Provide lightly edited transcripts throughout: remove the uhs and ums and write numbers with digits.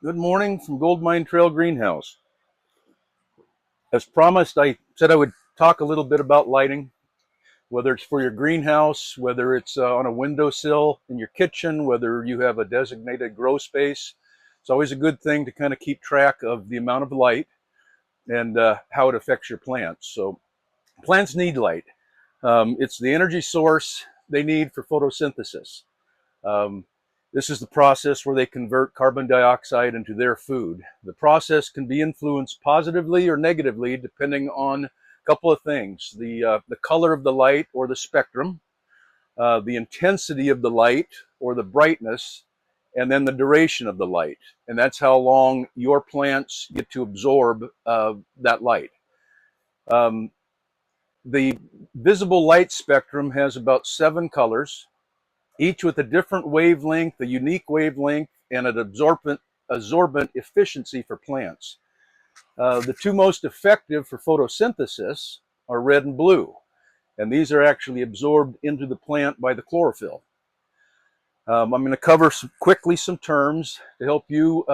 Good morning from Gold Mine Trail Greenhouse. As promised, I said I would talk a little bit about lighting, whether it's for your greenhouse, whether it's on a windowsill in your kitchen, whether you have a designated grow space. It's always a good thing to kind of keep track of the amount of light and how it affects your plants. So plants need light. It's the energy source they need for photosynthesis. Um, This is the process where they convert carbon dioxide into their food. The process can be influenced positively or negatively depending on a couple of things. The color of the light or the spectrum, the intensity of the light or the brightness, and then the duration of the light. And that's how long your plants get to absorb that light. Um, the visible light spectrum has about 7 colors, each with a different wavelength, a unique wavelength, and an absorbent efficiency for plants. The two most effective for photosynthesis are red and blue, and these are actually absorbed into the plant by the chlorophyll. I'm going to cover quickly some terms to help you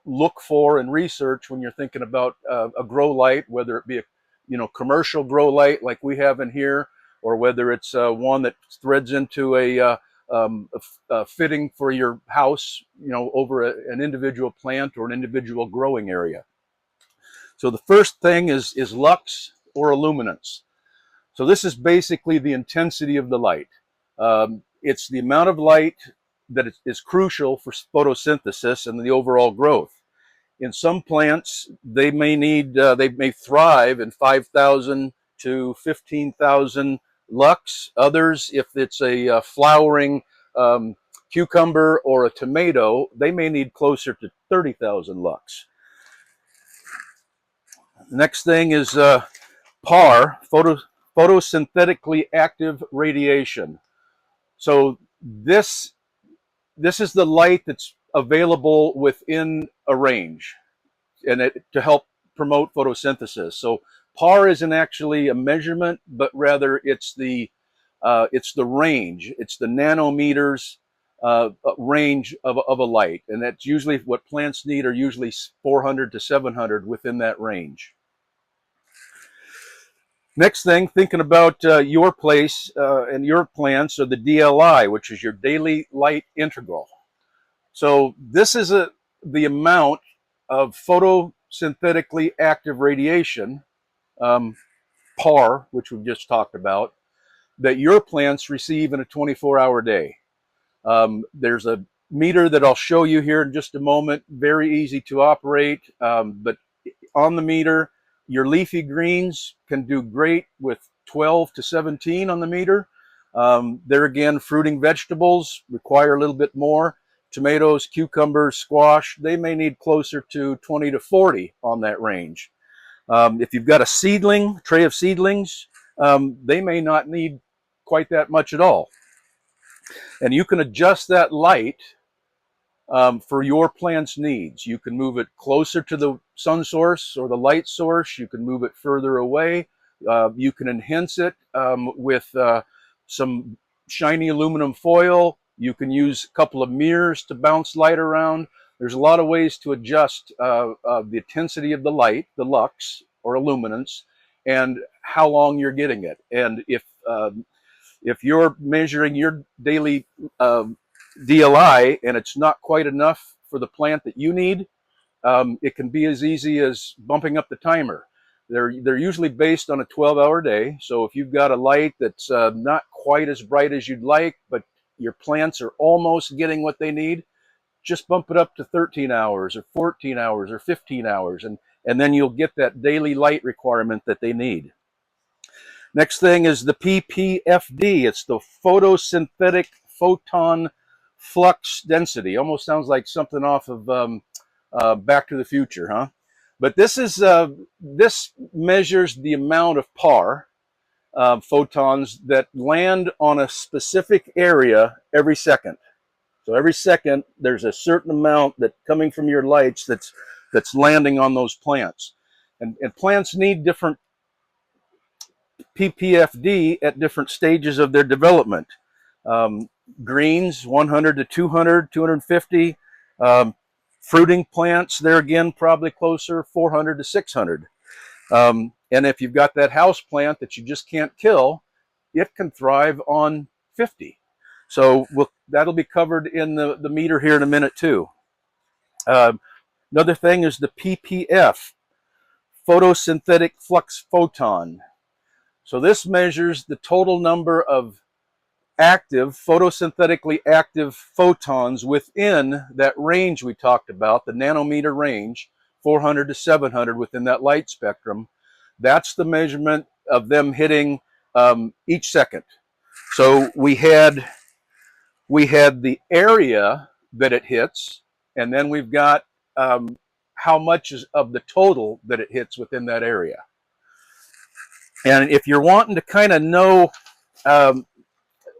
look for and research when you're thinking about a grow light, whether it be a commercial grow light like we have in here, or whether it's one that threads into a fitting for your house, over an individual plant or an individual growing area. So the first thing is lux or illuminance. So this is basically the intensity of the light. It's the amount of light that is crucial for photosynthesis and the overall growth. In some plants, they may thrive in 5,000 to 15,000 lux. Others, if it's a flowering cucumber or a tomato, they may need closer to 30,000 lux. Next thing is PAR, photosynthetically active radiation. So this is the light that's available within a range, and to help promote photosynthesis. So PAR isn't actually a measurement, but rather it's the range. It's the nanometers range of a light, and that's usually what plants need. Are usually 400 to 700 within that range. Next thing, thinking about your place and your plants, are the DLI, which is your daily light integral. So this is the amount of photosynthetically active radiation, PAR, which we've just talked about, that your plants receive in a 24-hour day. There's a meter that I'll show you here in just a moment. Very easy to operate, but on the meter, your leafy greens can do great with 12 to 17 on the meter. There again, fruiting vegetables require a little bit more. Tomatoes, cucumbers, squash, they may need closer to 20 to 40 on that range. If you've got a tray of seedlings, they may not need quite that much at all. And you can adjust that light for your plant's needs. You can move it closer to the sun source or the light source. You can move it further away. You can enhance it with some shiny aluminum foil. You can use a couple of mirrors to bounce light around. There's a lot of ways to adjust the intensity of the light, the lux or illuminance, and how long you're getting it. And if you're measuring your daily DLI and it's not quite enough for the plant that you need, it can be as easy as bumping up the timer. They're usually based on a 12-hour day. So if you've got a light that's not quite as bright as you'd like, but your plants are almost getting what they need, just bump it up to 13 hours or 14 hours or 15 hours, and then you'll get that daily light requirement that they need. Next thing is the PPFD. It's the photosynthetic photon flux density. Almost sounds like something off of Back to the Future, huh? But this measures the amount of PAR, photons, that land on a specific area every second. So every second, there's a certain amount that coming from your lights that's landing on those plants. And plants need different PPFD at different stages of their development. Greens, 100 to 200, 250. Fruiting plants, there again, probably closer 400 to 600. And if you've got that house plant that you just can't kill, it can thrive on 50. So that'll be covered in the meter here in a minute too. Another thing is the PPF, photosynthetic flux photon. So this measures the total number of photosynthetically active photons within that range we talked about, the nanometer range, 400 to 700 within that light spectrum. That's the measurement of them hitting each second. So we had the area that it hits, and then we've got how much is of the total that it hits within that area. And if you're wanting to kind of know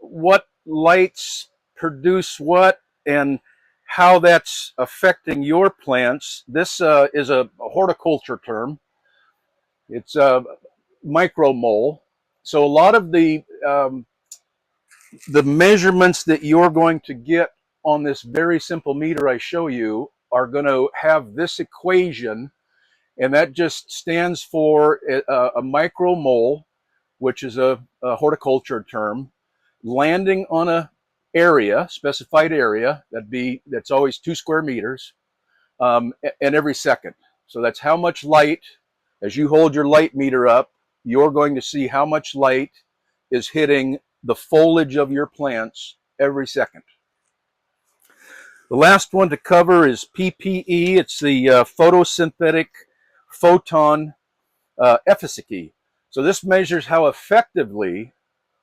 what lights produce what and how that's affecting your plants, this is a horticulture term. It's a micromole. So a lot of the measurements that you're going to get on this very simple meter I show you are going to have this equation, and that just stands for a micromole, which is a horticulture term, landing on a specified area, that's always 2 square meters, and every second. So that's how much light, as you hold your light meter up, you're going to see how much light is hitting the foliage of your plants every second. The last one to cover is PPE. It's the photosynthetic photon efficacy. So this measures how effectively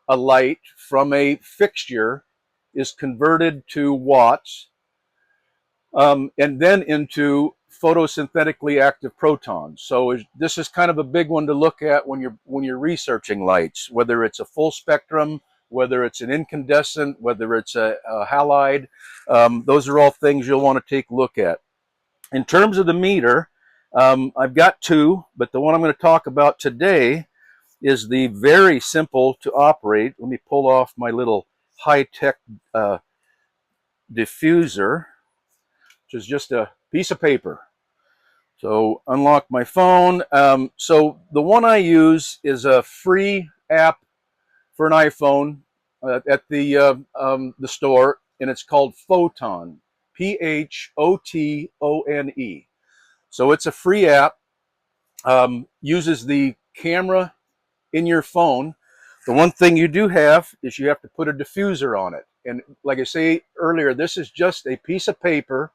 a light from a fixture is converted to watts, and then into photosynthetically active protons. So this is kind of a big one to look at when you're researching lights, whether it's a full spectrum, whether it's an incandescent, whether it's a halide. Those are all things you'll want to take a look at. In terms of the meter, I've got 2, but the one I'm going to talk about today is the very simple to operate. Let me pull off my little high-tech diffuser, which is just a piece of paper. So unlock my phone. So the one I use is a free app for an iPhone at the store, and it's called Photon, Photone. So it's a free app, uses the camera in your phone. The one thing you do have is you have to put a diffuser on it. And like I say earlier, this is just a piece of paper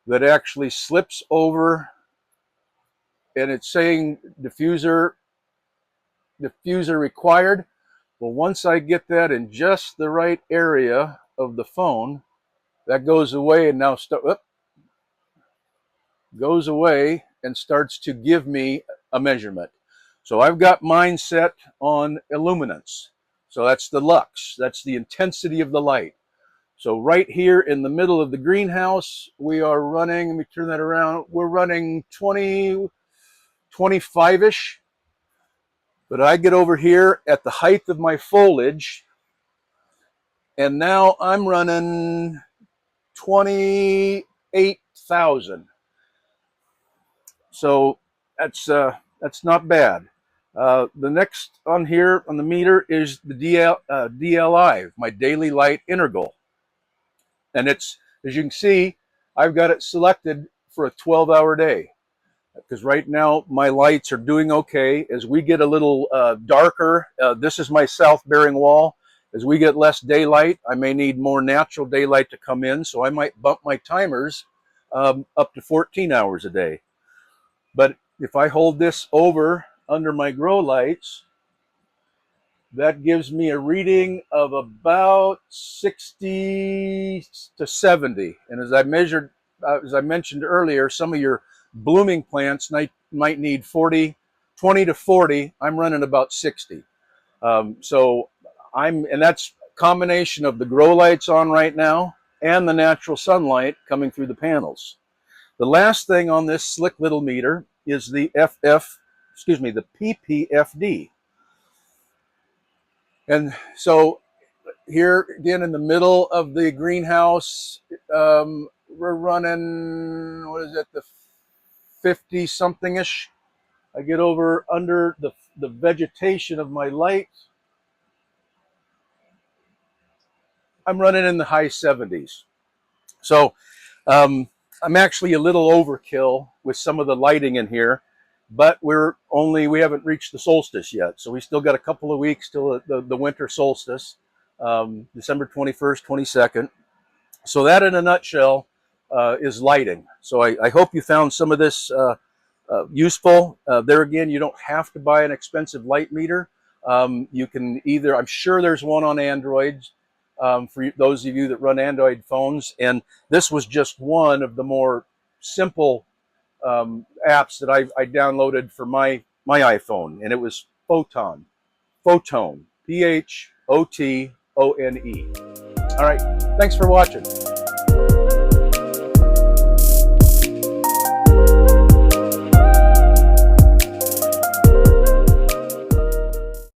that actually slips over, and it's saying diffuser required. Well, once I get that in just the right area of the phone, that goes away and now goes away and starts to give me a measurement. So I've got mine set on illuminance. So that's the lux, that's the intensity of the light. So right here in the middle of the greenhouse, we are running, let me turn that around, we're running 20, 25-ish. But I get over here at the height of my foliage, and now I'm running 28,000. So that's not bad. The next on here on the meter is the DLI, my daily light integral. And it's, as you can see, I've got it selected for a 12-hour day, because right now my lights are doing okay. As we get a little darker, this is my south bearing wall. As we get less daylight, I may need more natural daylight to come in, so I might bump my timers up to 14 hours a day. But if I hold this over under my grow lights, that gives me a reading of about 60 to 70. And as I mentioned earlier, some of your blooming plants might need 20 to 40. I'm running about 60. And that's a combination of the grow lights on right now and the natural sunlight coming through the panels. The last thing on this slick little meter is the the PPFD. And so here again in the middle of the greenhouse, we're running, what is it, the 50 something ish. I get over under the vegetation of my light, I'm running in the high 70s. So I'm actually a little overkill with some of the lighting in here, but we haven't reached the solstice yet. So we still got a couple of weeks till the winter solstice, December 21st, 22nd. So that in a nutshell is lighting. So I hope you found some of this useful. There again, you don't have to buy an expensive light meter. You can either, I'm sure there's one on Androids for those of you that run Android phones. And this was just one of the more simple apps that I downloaded for my iPhone, and it was Photone, Photone, Photone. All right, thanks for watching.